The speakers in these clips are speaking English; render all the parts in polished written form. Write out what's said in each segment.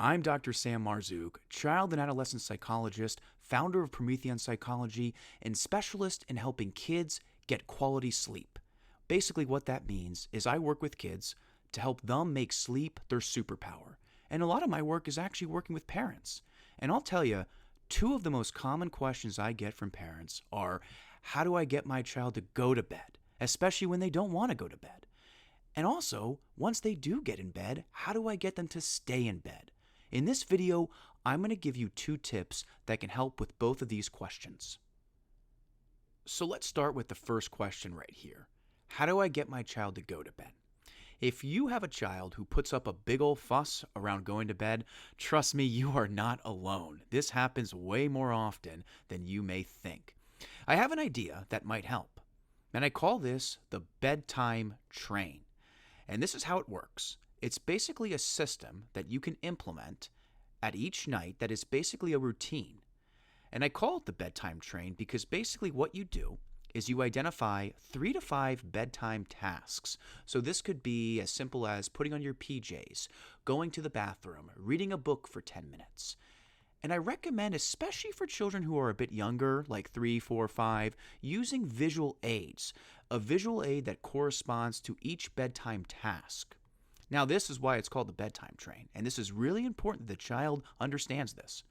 I'm Dr. Sam Marzouk, child and adolescent psychologist, founder of Promethean Psychology, and specialist in helping kids get quality sleep. Basically, what that means is I work with kids to help them make sleep their superpower. And a lot of my work is actually working with parents. And I'll tell you, two of the most common questions I get from parents are, how do I get my child to go to bed, especially when they don't want to go to bed? And also, once they do get in bed, how do I get them to stay in bed? In this video, I'm going to give you two tips that can help with both of these questions. So let's start with the first question right here. How do I get my child to go to bed? If you have a child who puts up a big old fuss around going to bed, trust me, you are not alone. This happens way more often than you may think. I have an idea that might help, and I call this the Bedtime Train. And this is how it works. It's basically a system that you can implement at each night that is basically a routine. And I call it the Bedtime Train because basically what you do is you identify 3 to 5 bedtime tasks. So this could be as simple as putting on your PJs, going to the bathroom, reading a book for 10 minutes. And I recommend, especially for children who are a bit younger, like 3, 4, 5, using visual aids, a visual aid that corresponds to each bedtime task. Now, this is why it's called the Bedtime Train, and this is really important that the child understands this.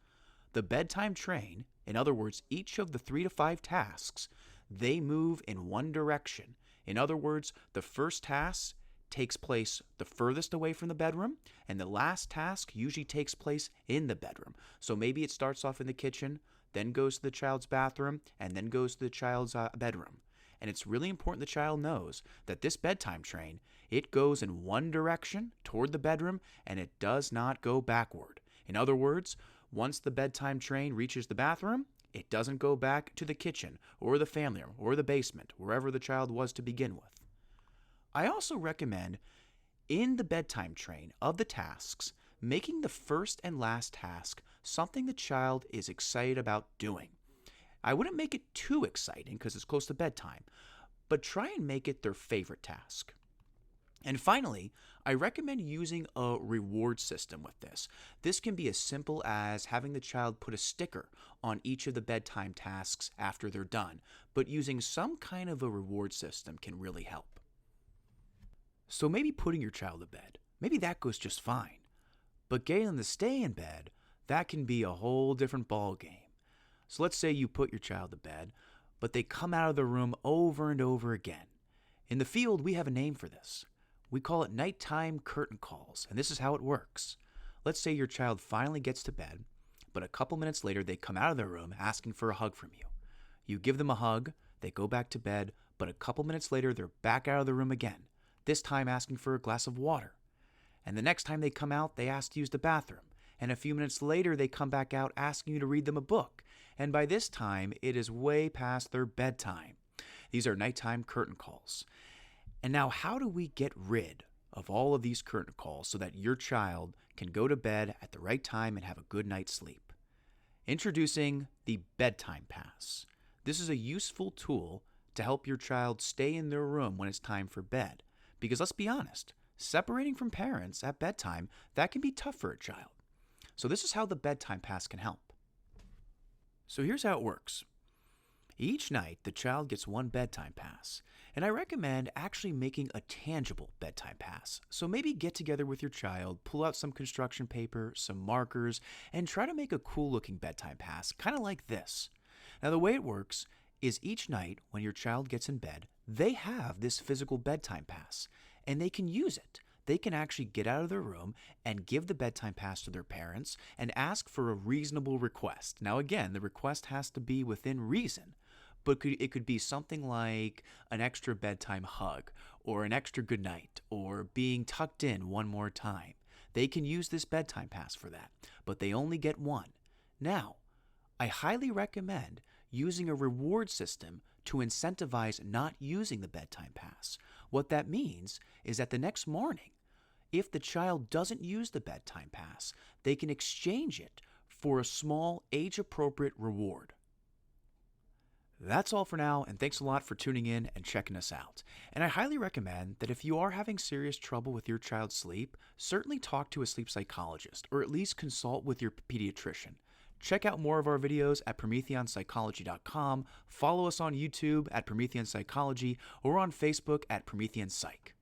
The Bedtime Train, in other words, each of the 3 to 5 tasks, they move in one direction. In other words, the first task takes place the furthest away from the bedroom, and the last task usually takes place in the bedroom. So maybe it starts off in the kitchen, then goes to the child's bathroom, and then goes to the child's bedroom. And it's really important the child knows that this bedtime train, it goes in one direction toward the bedroom, and it does not go backward. In other words, once the bedtime train reaches the bathroom, it doesn't go back to the kitchen or the family room or the basement, wherever the child was to begin with. I also recommend, in the bedtime train of the tasks, making the first and last task something the child is excited about doing. I wouldn't make it too exciting because it's close to bedtime, but try and make it their favorite task. And finally, I recommend using a reward system with this. This can be as simple as having the child put a sticker on each of the bedtime tasks after they're done, but using some kind of a reward system can really help. So maybe putting your child to bed, maybe that goes just fine. But getting them to stay in bed, that can be a whole different ball game. So let's say you put your child to bed, but they come out of the room over and over again. In the field, we have a name for this. We call it nighttime curtain calls, and this is how it works. Let's say your child finally gets to bed, but a couple minutes later they come out of their room asking for a hug from you. You give them a hug, they go back to bed, but a couple minutes later they're back out of the room again, this time asking for a glass of water. And the next time they come out, they ask to use the bathroom. And a few minutes later, they come back out asking you to read them a book. And by this time, it is way past their bedtime. These are nighttime curtain calls. And now, how do we get rid of all of these curtain calls so that your child can go to bed at the right time and have a good night's sleep? Introducing the Bedtime Pass. This is a useful tool to help your child stay in their room when it's time for bed. Because let's be honest, separating from parents at bedtime, that can be tough for a child. So this is how the Bedtime Pass can help. So here's how it works. Each night, the child gets one bedtime pass, and I recommend actually making a tangible bedtime pass. So maybe get together with your child, pull out some construction paper, some markers, and try to make a cool-looking bedtime pass, kind of like this. Now, the way it works is each night when your child gets in bed, they have this physical bedtime pass, and they can use it. They can actually get out of their room and give the bedtime pass to their parents and ask for a reasonable request. Now again, the request has to be within reason, but it could be something like an extra bedtime hug or an extra good night or being tucked in one more time. They can use this bedtime pass for that, but they only get one. Now, I highly recommend using a reward system to incentivize not using the bedtime pass. What that means is that the next morning, if the child doesn't use the bedtime pass, they can exchange it for a small age-appropriate reward. That's all for now, and thanks a lot for tuning in and checking us out. And I highly recommend that if you are having serious trouble with your child's sleep, certainly talk to a sleep psychologist, or at least consult with your pediatrician. Check out more of our videos at PrometheanPsychology.com, follow us on YouTube at Promethean Psychology, or on Facebook at Promethean Psych.